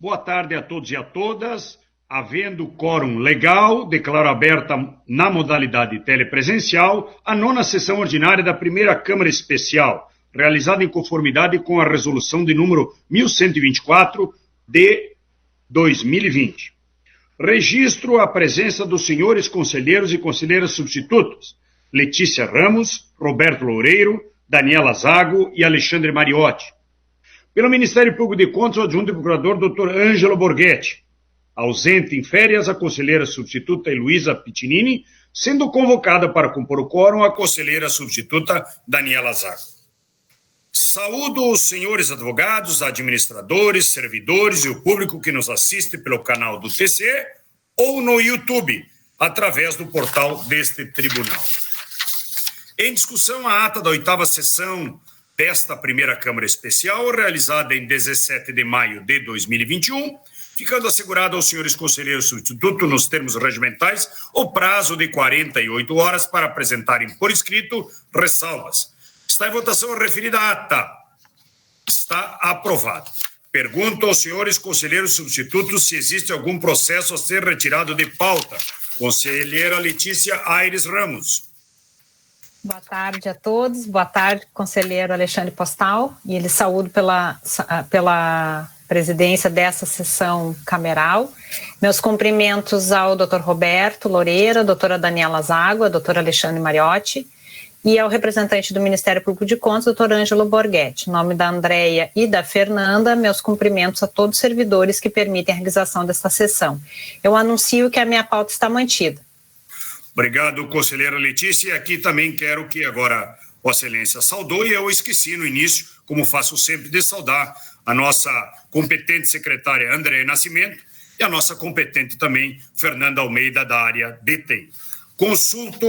Boa tarde a todos e a todas. Havendo quórum legal, declaro aberta na modalidade telepresencial a 9ª sessão ordinária da primeira Câmara Especial, realizada em conformidade com a resolução de número 1124 de 2020. Registro a presença dos senhores conselheiros e conselheiras substitutos, Letícia Ramos, Roberto Loureiro, Daniela Zago e Alexandre Mariotti. Pelo Ministério Público de Contas, o adjunto procurador Dr. Ângelo Borghetti. Ausente em férias, a conselheira substituta Heloísa Pitinini, sendo convocada para compor o quórum a conselheira substituta Daniela Zago. Saúdo os senhores advogados, administradores, servidores e o público que nos assiste pelo canal do TC ou no YouTube, através do portal deste tribunal. Em discussão, a ata da 8ª sessão desta primeira Câmara Especial, realizada em 17 de maio de 2021, ficando assegurado aos senhores conselheiros substitutos, nos termos regimentais, o prazo de 48 horas para apresentarem por escrito ressalvas. Está em votação a referida ata. Está aprovado. Pergunto aos senhores conselheiros substitutos se existe algum processo a ser retirado de pauta. Conselheira Letícia Aires Ramos. Boa tarde a todos. Boa tarde, conselheiro Alexandre Postal. E ele saúdo pela presidência dessa sessão cameral. Meus cumprimentos ao Dr. Roberto Loureiro, a doutora Daniela Zago, a doutora Alexandre Mariotti e ao representante do Ministério Público de Contas, Dr. Ângelo Borghetti. Em nome da Andréia e da Fernanda, meus cumprimentos a todos os servidores que permitem a realização desta sessão. Eu anuncio que a minha pauta está mantida. Obrigado, conselheira Letícia. E aqui também quero que agora Vossa Excelência saudou, e eu esqueci no início, como faço sempre, de saudar a nossa competente secretária Andréia Nascimento e a nossa competente também Fernanda Almeida, da área de TI. Consulto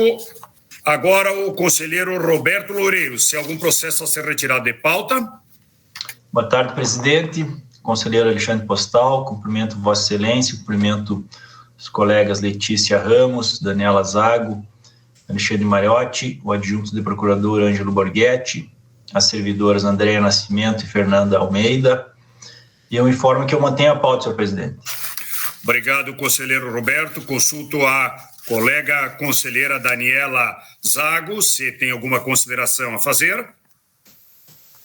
agora o conselheiro Roberto Loureiro, se há algum processo a ser retirado de pauta. Boa tarde, presidente. Conselheiro Alexandre Postal, cumprimento Vossa Excelência, cumprimento os colegas Letícia Ramos, Daniela Zago, Alexandre Mariotti, o adjunto de procurador Ângelo Borghetti, as servidoras Andréia Nascimento e Fernanda Almeida, e eu informo que eu mantenho a pauta, senhor presidente. Obrigado, conselheiro Roberto. Consulto a colega conselheira Daniela Zago, se tem alguma consideração a fazer.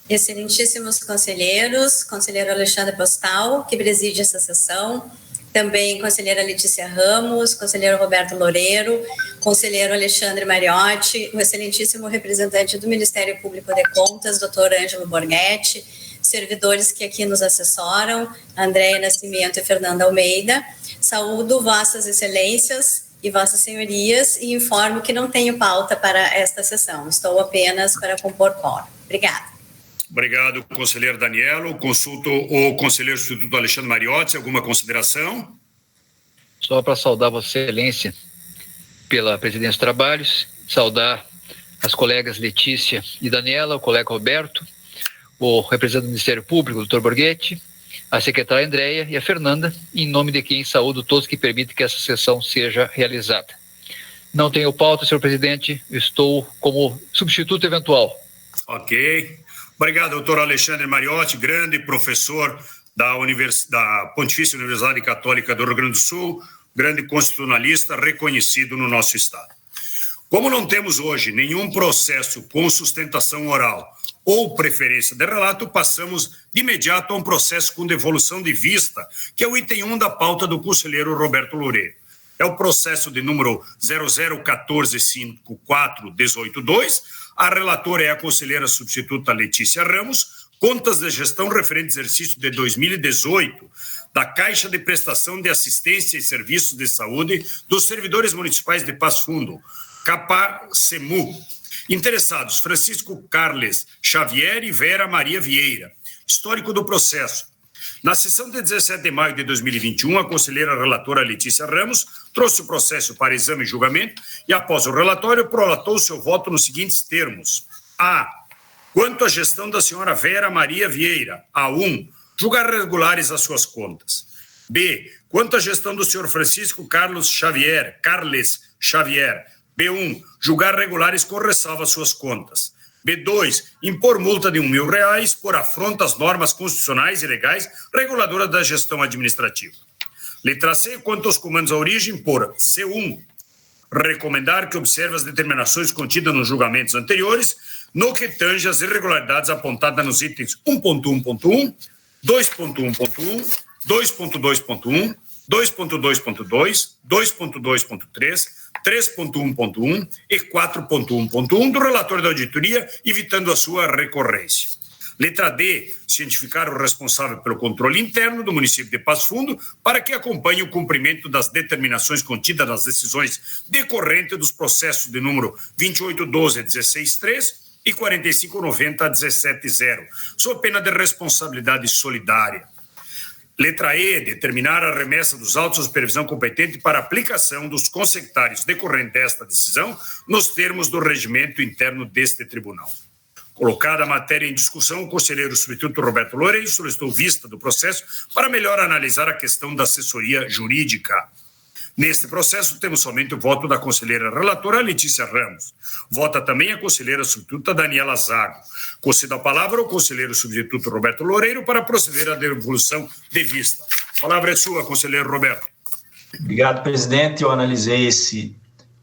Excelentíssimos conselheiros, conselheiro Alexandre Postal, que preside essa sessão, também conselheira Letícia Ramos, conselheiro Roberto Loureiro, conselheiro Alexandre Mariotti, o excelentíssimo representante do Ministério Público de Contas, doutor Ângelo Borghetti, servidores que aqui nos assessoram, Andréia Nascimento e Fernanda Almeida. Saúdo vossas excelências e vossas senhorias e informo que não tenho pauta para esta sessão, estou apenas para compor quórum. Obrigada. Obrigado, conselheiro Danielo. Consulto o conselheiro substituto Alexandre Mariotti. Alguma consideração? Só para saudar Vossa Excelência pela presidência dos trabalhos, saudar as colegas Letícia e Daniela, o colega Roberto, o representante do Ministério Público, o Dr. Borghetti, a secretária Andréia e a Fernanda, em nome de quem saúdo todos que permitem que essa sessão seja realizada. Não tenho pauta, senhor presidente, estou como substituto eventual. Ok. Obrigado, doutor Alexandre Mariotti, grande professor da Pontifícia Universidade Católica do Rio Grande do Sul, grande constitucionalista reconhecido no nosso estado. Como não temos hoje nenhum processo com sustentação oral ou preferência de relato, passamos de imediato a um processo com devolução de vista, que é o item 1 da pauta do conselheiro Roberto Loureiro. É o processo de número 001454182. A relatora é a conselheira substituta Letícia Ramos, contas de gestão referente ao exercício de 2018 da Caixa de Prestação de Assistência e Serviços de Saúde dos Servidores Municipais de Passo Fundo, CAPA-SEMU. Interessados, Francisco Carles Xavier e Vera Maria Vieira. Histórico do processo. Na sessão de 17 de maio de 2021, a conselheira relatora Letícia Ramos trouxe o processo para exame e julgamento e, após o relatório, prolatou seu voto nos seguintes termos. A. Quanto à gestão da senhora Vera Maria Vieira, A1, julgar regulares as suas contas. B. Quanto à gestão do senhor Francisco Carles Xavier, B1, julgar regulares com ressalva às suas contas. B2, impor multa de R$1.000 por afronta às normas constitucionais e legais reguladoras da gestão administrativa. Letra C, quanto aos comandos à origem, por C1, recomendar que observe as determinações contidas nos julgamentos anteriores no que tange às irregularidades apontadas nos itens 1.1.1, 2.1.1, 2.2.1, 2.2.2, 2.2.3, 3.1.1 e 4.1.1 do relatório da auditoria, evitando a sua recorrência. Letra D, cientificar o responsável pelo controle interno do município de Passo Fundo para que acompanhe o cumprimento das determinações contidas nas decisões decorrentes dos processos de número 2812-16.3 e 4590-17.0, sob pena de responsabilidade solidária. Letra E, determinar a remessa dos autos à supervisão competente para aplicação dos consectários decorrentes desta decisão nos termos do regimento interno deste tribunal. Colocada a matéria em discussão, o conselheiro substituto Roberto Loureiro solicitou vista do processo para melhor analisar a questão da assessoria jurídica. Neste processo, temos somente o voto da conselheira relatora Letícia Ramos. Vota também a conselheira substituta Daniela Zago. Concedo a palavra ao conselheiro substituto Roberto Loureiro para proceder à devolução de vista. A palavra é sua, conselheiro Roberto. Obrigado, presidente. Eu analisei esse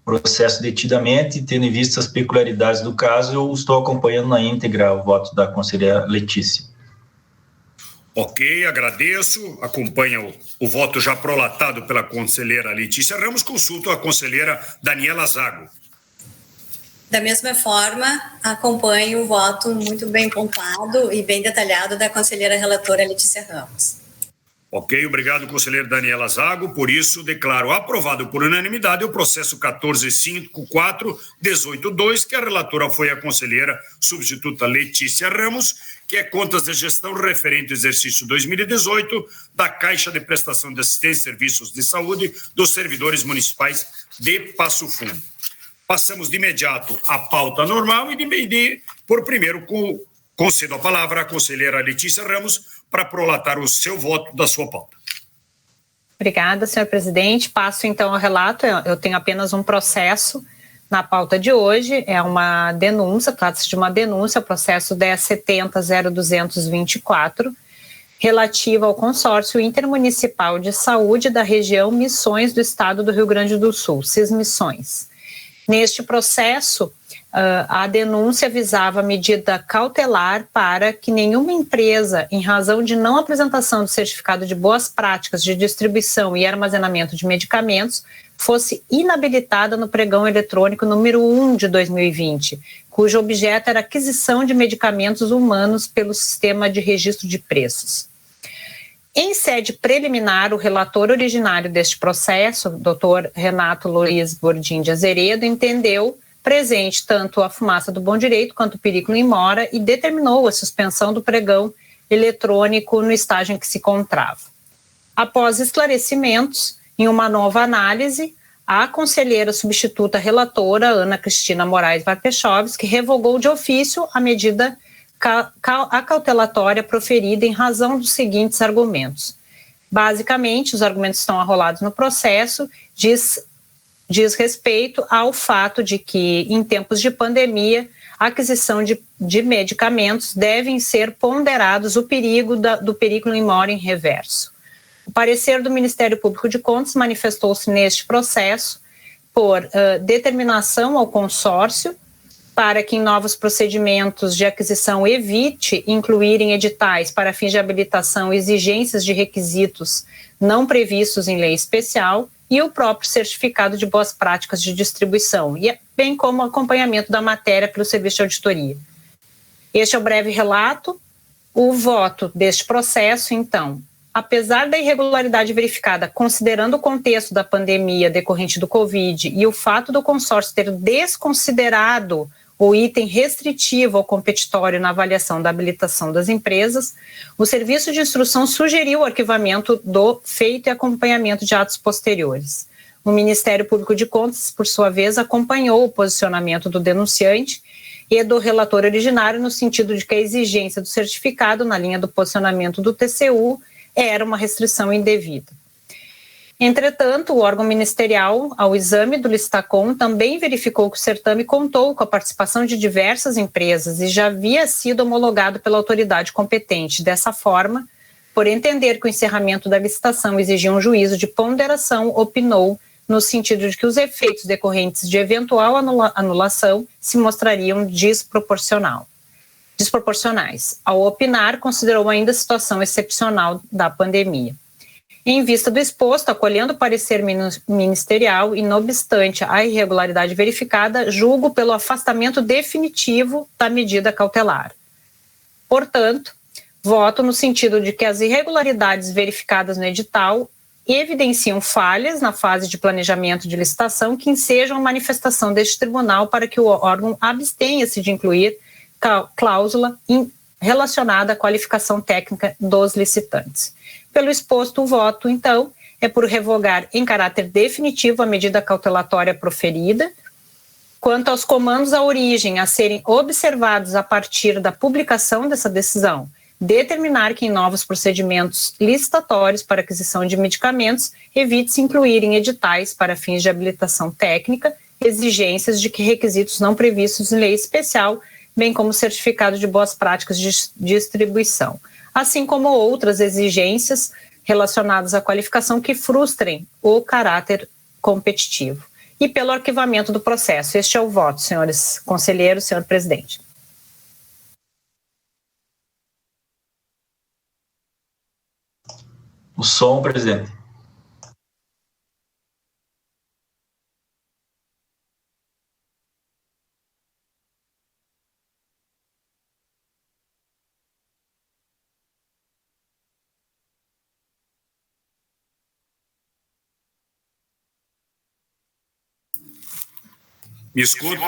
processo detidamente, tendo em vista as peculiaridades do caso, eu estou acompanhando na íntegra o voto da conselheira Letícia. Ok, agradeço. Acompanha o voto já prolatado pela conselheira Letícia Ramos. Consulto a conselheira Daniela Zago. Da mesma forma, acompanho o voto muito bem pontuado e bem detalhado da conselheira relatora Letícia Ramos. Ok, obrigado, conselheiro Daniela Zago. Por isso, declaro aprovado por unanimidade o processo 14.54.18.2, que a relatora foi a conselheira substituta Letícia Ramos, que é contas de gestão referente ao exercício 2018 da Caixa de Prestação de Assistência e Serviços de Saúde dos servidores municipais de Passo Fundo. Passamos de imediato à pauta normal e, por primeiro, concedo a palavra à conselheira Letícia Ramos para prolatar o seu voto da sua pauta. Obrigada, senhor presidente. Passo então ao relato. Eu tenho apenas um processo na pauta de hoje. É uma denúncia, trata-se de uma denúncia, processo 1070-0224, relativa ao consórcio intermunicipal de saúde da região Missões do Estado do Rio Grande do Sul, Cismissões. Neste processo, a denúncia visava medida cautelar para que nenhuma empresa, em razão de não apresentação do certificado de boas práticas de distribuição e armazenamento de medicamentos, fosse inabilitada no pregão eletrônico número 1 de 2020, cujo objeto era a aquisição de medicamentos humanos pelo sistema de registro de preços. Em sede preliminar, o relator originário deste processo, Dr. Renato Luiz Bordim de Azeredo, entendeu presente tanto a fumaça do bom direito quanto o perigo em mora e determinou a suspensão do pregão eletrônico no estágio em que se encontrava. Após esclarecimentos, em uma nova análise, a conselheira substituta relatora, Ana Cristina Moraes Varpechovski, revogou de ofício a medida acautelatória proferida em razão dos seguintes argumentos. Basicamente, os argumentos estão arrolados no processo, diz respeito ao fato de que, em tempos de pandemia, a aquisição de medicamentos devem ser ponderados o perigo do perigo in mora em reverso. O parecer do Ministério Público de Contas manifestou-se neste processo por determinação ao consórcio para que em novos procedimentos de aquisição evite incluir em editais para fins de habilitação exigências de requisitos não previstos em lei especial e o próprio certificado de boas práticas de distribuição, bem como o acompanhamento da matéria pelo Serviço de Auditoria. Este é o breve relato. O voto deste processo, então, apesar da irregularidade verificada, considerando o contexto da pandemia decorrente do Covid e o fato do consórcio ter desconsiderado o item restritivo ao competitório na avaliação da habilitação das empresas, o Serviço de Instrução sugeriu o arquivamento do feito e acompanhamento de atos posteriores. O Ministério Público de Contas, por sua vez, acompanhou o posicionamento do denunciante e do relator originário no sentido de que a exigência do certificado, na linha do posicionamento do TCU, era uma restrição indevida. Entretanto, o órgão ministerial, ao exame do Listacom, também verificou que o certame contou com a participação de diversas empresas e já havia sido homologado pela autoridade competente. Dessa forma, por entender que o encerramento da licitação exigia um juízo de ponderação, opinou no sentido de que os efeitos decorrentes de eventual anulação se mostrariam desproporcionais. Ao opinar, considerou ainda a situação excepcional da pandemia. Em vista do exposto, acolhendo o parecer ministerial e, não obstante a irregularidade verificada, julgo pelo afastamento definitivo da medida cautelar. Portanto, voto no sentido de que as irregularidades verificadas no edital evidenciam falhas na fase de planejamento de licitação que ensejam a manifestação deste tribunal para que o órgão abstenha-se de incluir cláusula relacionada à qualificação técnica dos licitantes. Pelo exposto, o voto, então, é por revogar em caráter definitivo a medida cautelatória proferida. Quanto aos comandos à origem a serem observados a partir da publicação dessa decisão, determinar que em novos procedimentos licitatórios para aquisição de medicamentos evite-se incluir em editais para fins de habilitação técnica exigências de que requisitos não previstos em lei especial, bem como certificado de boas práticas de distribuição, assim como outras exigências relacionadas à qualificação que frustrem o caráter competitivo. E pelo arquivamento do processo. Este é o voto, senhores conselheiros, senhor presidente. O som, presidente. Me escutam?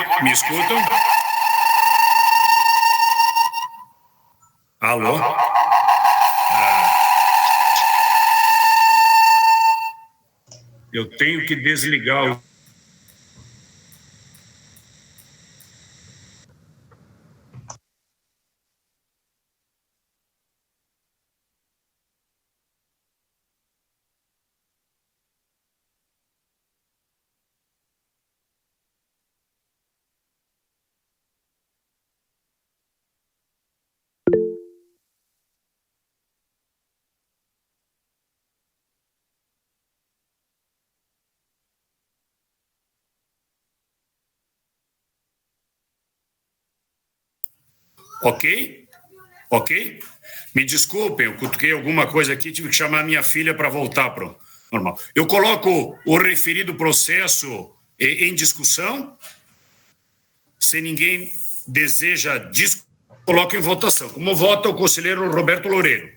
Alô? Eu tenho que desligar o... Ok? Me desculpem, eu cutuquei alguma coisa aqui, tive que chamar minha filha para voltar para o normal. Eu coloco o referido processo em discussão. Se ninguém deseja coloco em votação. Como vota o conselheiro Roberto Loureiro?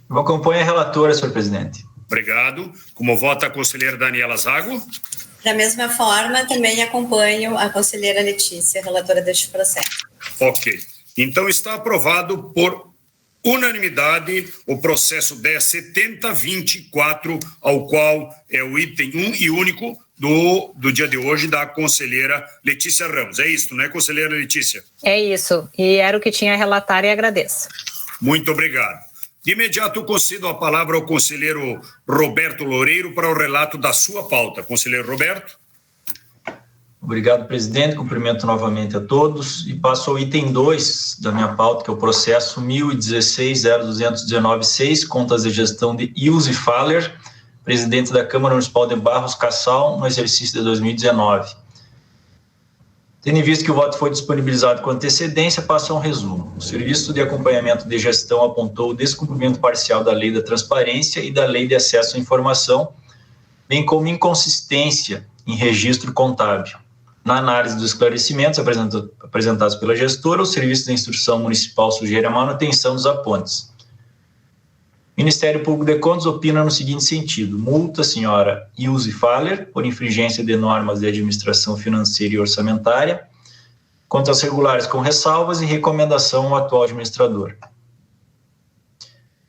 Eu acompanho a relatora, senhor presidente. Obrigado. Como vota a conselheira Daniela Zago? Da mesma forma, também acompanho a conselheira Letícia, relatora deste processo. Ok. Então, está aprovado por unanimidade o processo 10.7024, ao qual é o item 1 e único do dia de hoje da conselheira Letícia Ramos. É isso, né, conselheira Letícia? É isso. E era o que tinha a relatar e agradeço. Muito obrigado. De imediato, eu concedo a palavra ao conselheiro Roberto Loureiro para o relato da sua pauta. Conselheiro Roberto. Obrigado, presidente. Cumprimento novamente a todos e passo ao item 2 da minha pauta, que é o processo 1016.0219.6, contas de gestão de Ilse Faller, presidente da Câmara Municipal de Barros Cassal, no exercício de 2019. Tendo em vista que o voto foi disponibilizado com antecedência, passo a um resumo. O Serviço de Acompanhamento de Gestão apontou o descumprimento parcial da Lei da Transparência e da Lei de Acesso à Informação, bem como inconsistência em registro contábil. Na análise dos esclarecimentos apresentados pela gestora, o Serviço de Instrução Municipal sugere a manutenção dos apontes. O Ministério Público de Contas opina no seguinte sentido: multa a senhora Ilse Faller por infringência de normas de administração financeira e orçamentária, contas regulares com ressalvas e recomendação ao atual administrador.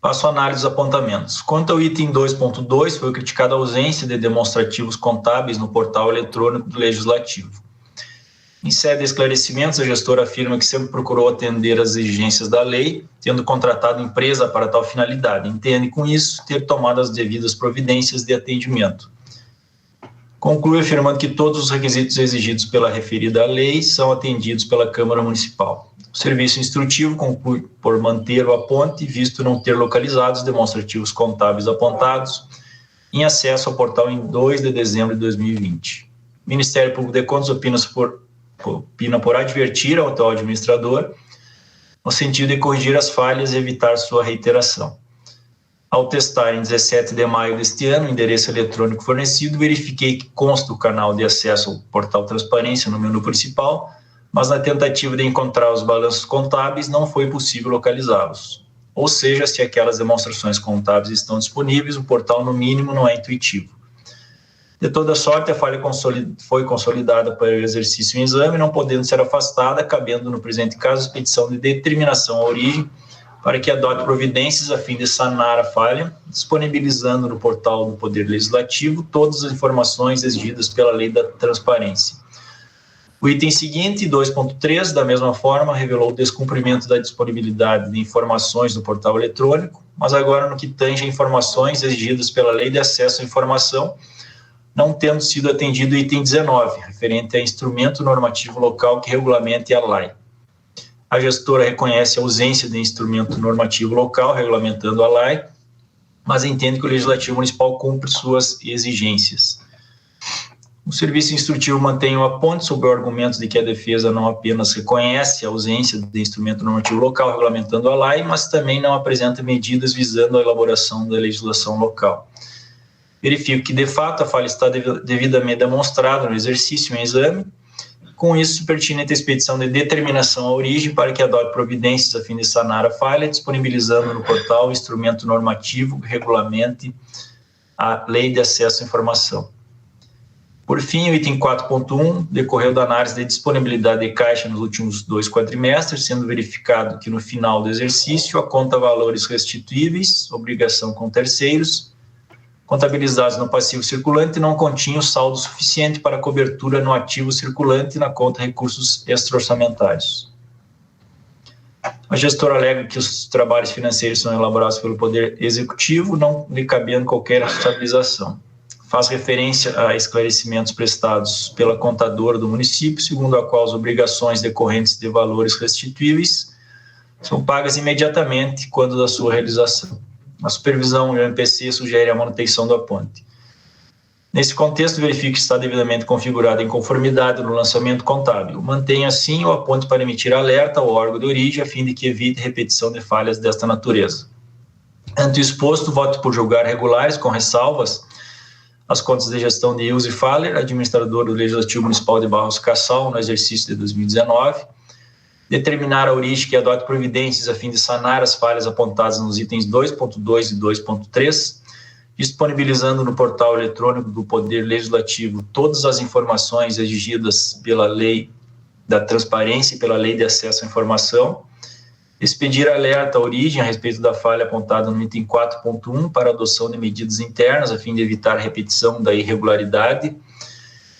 Passo a análise dos apontamentos. Quanto ao item 2.2, foi criticada a ausência de demonstrativos contábeis no portal eletrônico do Legislativo. Em sede de esclarecimentos, a gestora afirma que sempre procurou atender às exigências da lei, tendo contratado empresa para tal finalidade. Entende, com isso, ter tomado as devidas providências de atendimento. Conclui afirmando que todos os requisitos exigidos pela referida lei são atendidos pela Câmara Municipal. O serviço instrutivo conclui por manter o aponte, visto não ter localizado os demonstrativos contábeis apontados em acesso ao portal em 2 de dezembro de 2020. O Ministério Público de Contas opina por advertir ao atual administrador no sentido de corrigir as falhas e evitar sua reiteração. Ao testar em 17 de maio deste ano o endereço eletrônico fornecido, verifiquei que consta o canal de acesso ao portal Transparência no menu principal, mas na tentativa de encontrar os balanços contábeis não foi possível localizá-los. Ou seja, se aquelas demonstrações contábeis estão disponíveis, o portal no mínimo não é intuitivo. De toda sorte, a falha foi consolidada para o exercício em exame, não podendo ser afastada, cabendo no presente caso expedição de determinação à origem para que adote providências a fim de sanar a falha, disponibilizando no portal do Poder Legislativo todas as informações exigidas pela Lei da Transparência. O item seguinte, 2.3, da mesma forma, revelou o descumprimento da disponibilidade de informações no portal eletrônico, mas agora no que tange a informações exigidas pela Lei de Acesso à Informação, não tendo sido atendido o item 19, referente a instrumento normativo local que regulamente a LAI. A gestora reconhece a ausência de instrumento normativo local regulamentando a LAI, mas entende que o Legislativo Municipal cumpre suas exigências. O serviço instrutivo mantém o aponte sobre o argumento de que a defesa não apenas reconhece a ausência de instrumento normativo local regulamentando a LAI, mas também não apresenta medidas visando a elaboração da legislação local. Verifico que, de fato, a falha está devidamente demonstrada no exercício em exame. Com isso, pertinente a expedição de determinação à origem para que adote providências a fim de sanar a falha, disponibilizando no portal o instrumento normativo que regulamente a Lei de Acesso à Informação. Por fim, o item 4.1 decorreu da análise de disponibilidade de caixa nos últimos 2 quadrimestres, sendo verificado que no final do exercício a conta valores restituíveis, obrigação com terceiros, contabilizados no passivo circulante, não continha o saldo suficiente para cobertura no ativo circulante na conta recursos extra-orçamentários. A gestora alega que os trabalhos financeiros são elaborados pelo Poder Executivo, não lhe cabendo qualquer responsabilização. Faz referência a esclarecimentos prestados pela contadora do município, segundo a qual as obrigações decorrentes de valores restituíveis são pagas imediatamente quando da sua realização. A supervisão do MPC sugere a manutenção da ponte. Nesse contexto, verifique que está devidamente configurada em conformidade no lançamento contábil. Mantenha, assim, o aponte para emitir alerta ao órgão de origem, a fim de que evite repetição de falhas desta natureza. Ante o exposto, voto por julgar regulares, com ressalvas, as contas de gestão de Ilse Faller, administrador do Legislativo Municipal de Barros Cassal, no exercício de 2019, determinar a origem que adote providências a fim de sanar as falhas apontadas nos itens 2.2 e 2.3, disponibilizando no portal eletrônico do Poder Legislativo todas as informações exigidas pela Lei da Transparência e pela Lei de Acesso à Informação, expedir alerta à origem a respeito da falha apontada no item 4.1 para adoção de medidas internas a fim de evitar a repetição da irregularidade,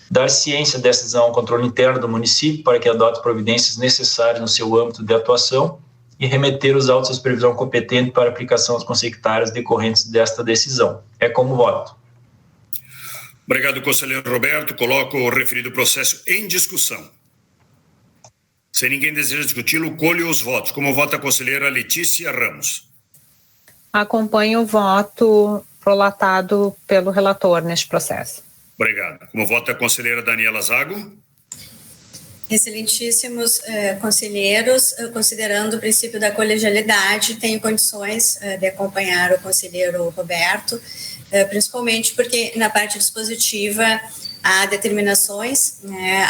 dar ciência dessa decisão ao controle interno do município para que adote providências necessárias no seu âmbito de atuação e remeter os autos à supervisão competente para aplicação às consectárias decorrentes desta decisão. É como voto. Obrigado, conselheiro Roberto. Coloco o referido processo em discussão. Se ninguém deseja discuti-lo, colho os votos. Como vota a conselheira Letícia Ramos? Acompanho o voto prolatado pelo relator neste processo. Obrigado. Como vota a conselheira Daniela Zago? Excelentíssimos conselheiros, considerando o princípio da colegialidade, tenho condições de acompanhar o conselheiro Roberto, principalmente porque na parte dispositiva há determinações,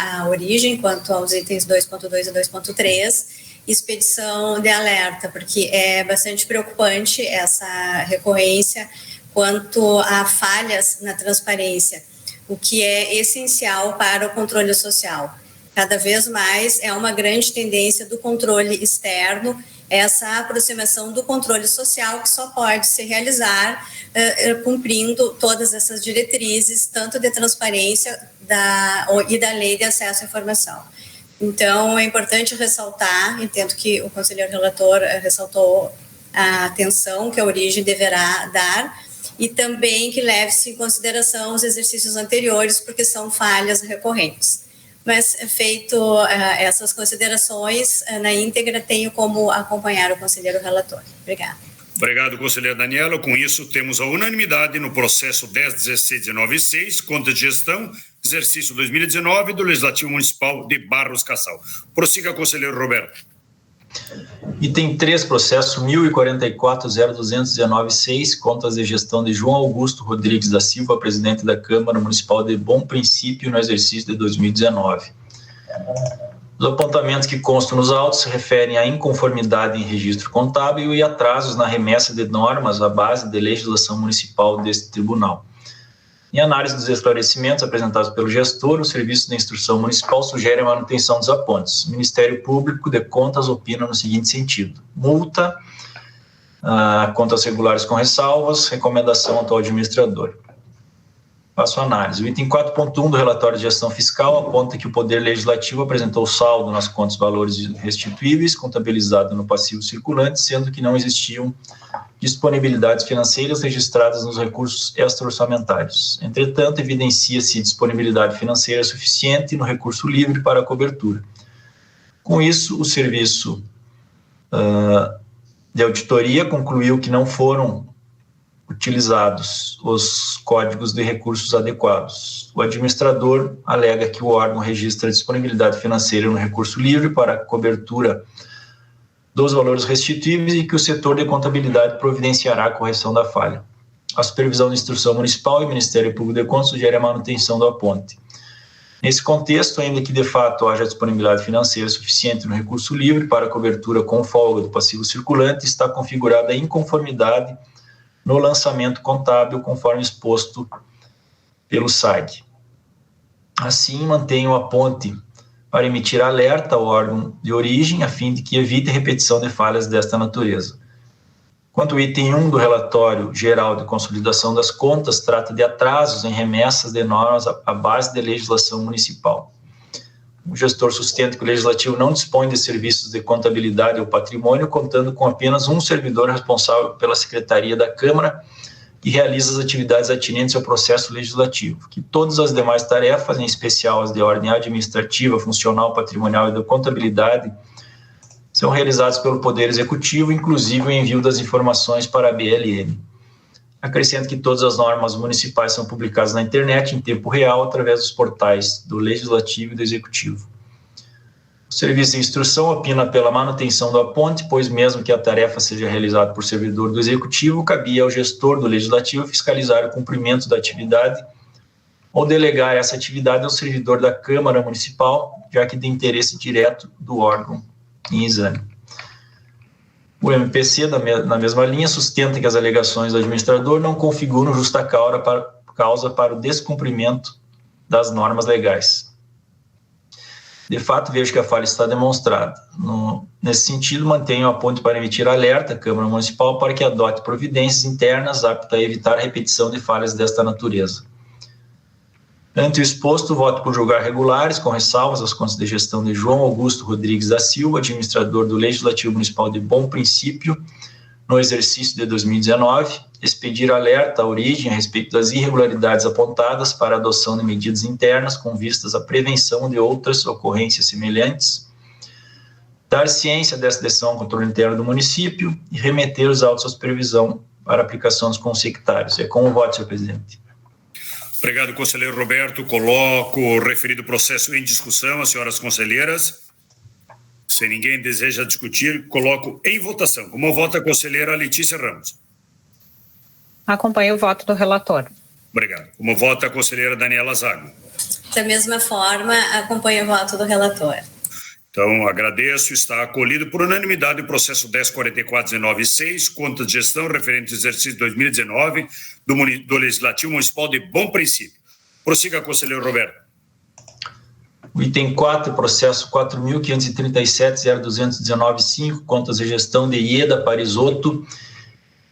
a origem quanto aos itens 2.2 e 2.3, expedição de alerta, porque é bastante preocupante essa recorrência quanto a falhas na transparência, o que é essencial para o controle social. Cada vez mais é uma grande tendência do controle externo, essa aproximação do controle social que só pode se realizar cumprindo todas essas diretrizes, tanto de transparência e da Lei de Acesso à Informação. Então, é importante ressaltar, entendo que o conselheiro relator ressaltou a atenção que a origem deverá dar e também que leve-se em consideração os exercícios anteriores, porque são falhas recorrentes. Mas, feito essas considerações, na íntegra, tenho como acompanhar o conselheiro relator. Obrigada. Obrigado, conselheira Daniela. Com isso, temos a unanimidade no processo 10.16.19.6, conta de gestão, exercício 2019 do Legislativo Municipal de Barros Cassal. Prossiga, conselheiro Roberto. Item 3, processo 1044.0219.6, contas de gestão de João Augusto Rodrigues da Silva, presidente da Câmara Municipal de Bom Princípio, no exercício de 2019. Os apontamentos que constam nos autos se referem à inconformidade em registro contábil e atrasos na remessa de normas à base de legislação municipal deste tribunal. Em análise dos esclarecimentos apresentados pelo gestor, o Serviço de Instrução Municipal sugere a manutenção dos apontes. O Ministério Público de Contas opina no seguinte sentido: multa, contas regulares com ressalvas, recomendação ao administrador. Faço a análise. O item 4.1 do relatório de gestão fiscal aponta que o Poder Legislativo apresentou saldo nas contas valores restituíveis, contabilizado no passivo circulante, sendo que não existiam disponibilidades financeiras registradas nos recursos extra-orçamentários. Entretanto, evidencia-se disponibilidade financeira suficiente no recurso livre para a cobertura. Com isso, o serviço de auditoria concluiu que não foram utilizados os códigos de recursos adequados. O administrador alega que o órgão registra disponibilidade financeira no recurso livre para a cobertura dos valores restituíveis e que o setor de contabilidade providenciará a correção da falha. A Supervisão de Instrução Municipal e o Ministério Público de Contas sugere a manutenção do aponte. Nesse contexto, ainda que de fato haja disponibilidade financeira suficiente no recurso livre para a cobertura com folga do passivo circulante, está configurada a inconformidade no lançamento contábil, conforme exposto pelo SAG. Assim, mantenho o aponte para emitir alerta ao órgão de origem, a fim de que evite repetição de falhas desta natureza. Quanto ao item 1 do relatório geral de consolidação das contas, trata de atrasos em remessas de normas à base de legislação municipal. O gestor sustenta que o Legislativo não dispõe de serviços de contabilidade ou patrimônio, contando com apenas um servidor responsável pela Secretaria da Câmara, que realiza as atividades atinentes ao processo legislativo, que todas as demais tarefas, em especial as de ordem administrativa, funcional, patrimonial e da contabilidade, são realizadas pelo Poder Executivo, inclusive o envio das informações para a BLN. Acrescento que todas as normas municipais são publicadas na internet em tempo real, através dos portais do Legislativo e do Executivo. O Serviço de Instrução opina pela manutenção do aponte, pois mesmo que a tarefa seja realizada por servidor do Executivo, cabia ao gestor do Legislativo fiscalizar o cumprimento da atividade ou delegar essa atividade ao servidor da Câmara Municipal, já que de interesse direto do órgão em exame. O MPC, na mesma linha, sustenta que as alegações do administrador não configuram justa causa para o descumprimento das normas legais. De fato, vejo que a falha está demonstrada. Nesse sentido, mantenho o aponte para emitir alerta à Câmara Municipal para que adote providências internas aptas a evitar a repetição de falhas desta natureza. Ante o exposto, voto por julgar regulares, com ressalvas, as contas de gestão de João Augusto Rodrigues da Silva, administrador do Legislativo Municipal de Bom Princípio, no exercício de 2019, expedir alerta à origem a respeito das irregularidades apontadas para a adoção de medidas internas com vistas à prevenção de outras ocorrências semelhantes, dar ciência dessa decisão ao controle interno do município e remeter os autos à supervisão para aplicação dos consectários. É com o voto, senhor presidente. Obrigado, conselheiro Roberto. Coloco o referido processo em discussão. As senhoras conselheiras, se ninguém deseja discutir, coloco em votação. Como vota a conselheira Letícia Ramos? Acompanho o voto do relator. Obrigado. Como vota a conselheira Daniela Zago? Da mesma forma, acompanho o voto do relator. Então, agradeço. Está acolhido por unanimidade o processo 10.44.19.6, conta de gestão referente ao exercício 2019 do Legislativo Municipal de Bom Princípio. Prossiga, conselheiro Roberto. O item 4, processo 4.537.0219.5, contas de gestão de Ieda Parisotto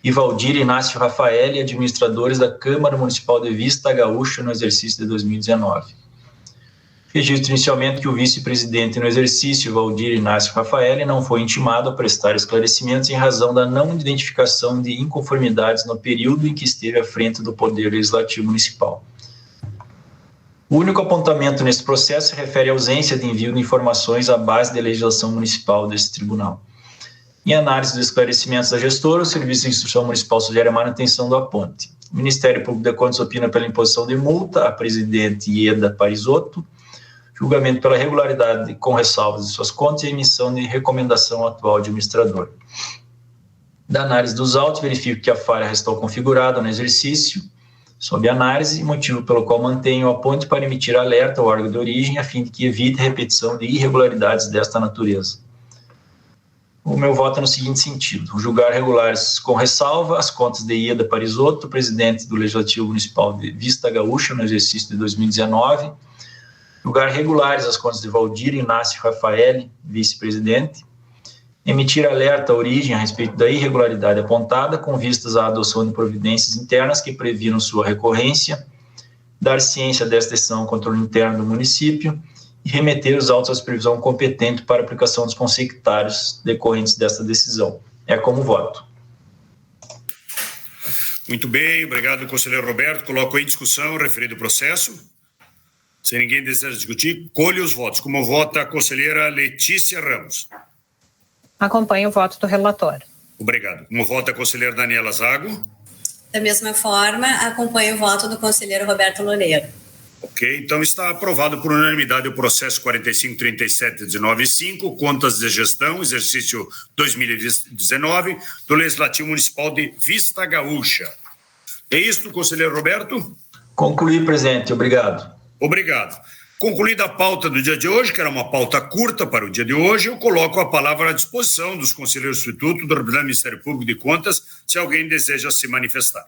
e Valdir Inácio Rafael, administradores da Câmara Municipal de Vista Gaúcha, no exercício de 2019. Registro inicialmente que o vice-presidente no exercício, Valdir Inácio Rafael, não foi intimado a prestar esclarecimentos em razão da não identificação de inconformidades no período em que esteve à frente do Poder Legislativo Municipal. O único apontamento nesse processo se refere à ausência de envio de informações à base da legislação municipal desse tribunal. Em análise dos esclarecimentos da gestora, o Serviço de Instrução Municipal sugere a manutenção da ponte. O Ministério Público de Contas opina pela imposição de multa à presidente Ieda Parisotto, julgamento pela regularidade com ressalvas de suas contas e emissão de recomendação ao atual administrador. Da análise dos autos, verifico que a falha restou configurada no exercício, sob análise, motivo pelo qual mantenho a ponte para emitir alerta ao órgão de origem, a fim de que evite repetição de irregularidades desta natureza. O meu voto é no seguinte sentido: julgar regulares com ressalva as contas de Ieda Parisotto, presidente do Legislativo Municipal de Vista Gaúcha, no exercício de 2019, julgar regulares as contas de Valdir Inácio Rafael, vice-presidente, emitir alerta à origem a respeito da irregularidade apontada, com vistas à adoção de providências internas que previram sua recorrência, dar ciência desta decisão ao controle interno do município e remeter os autos à supervisão competente para aplicação dos consectários decorrentes desta decisão. É como voto. Muito bem, obrigado, conselheiro Roberto. Coloco em discussão o referido processo. Se ninguém deseja discutir, colhe os votos. Como vota a conselheira Letícia Ramos? Acompanho o voto do relator. Obrigado. Como vota a conselheira Daniela Zago? Da mesma forma, acompanho o voto do conselheiro Roberto Loureiro. Ok, então está aprovado por unanimidade o processo 45.37.19.5, contas de gestão, exercício 2019, do Legislativo Municipal de Vista Gaúcha. É isso, conselheiro Roberto? Concluí, presidente. Obrigado. Obrigado. Concluída a pauta do dia de hoje, que era uma pauta curta para o dia de hoje, eu coloco a palavra à disposição dos conselheiros substitutos do representante do Ministério Público de Contas, se alguém deseja se manifestar.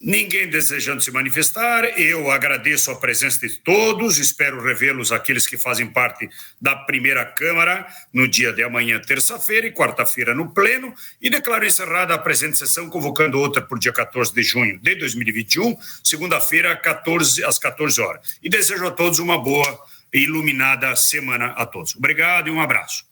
Ninguém desejando se manifestar, eu agradeço a presença de todos, espero revê-los aqueles que fazem parte da primeira Câmara no dia de amanhã, terça-feira e quarta-feira no Pleno, e declaro encerrada a presente sessão, convocando outra por dia 14 de junho de 2021, segunda-feira, às 14 horas. E desejo a todos uma boa e iluminada semana a todos. Obrigado e um abraço.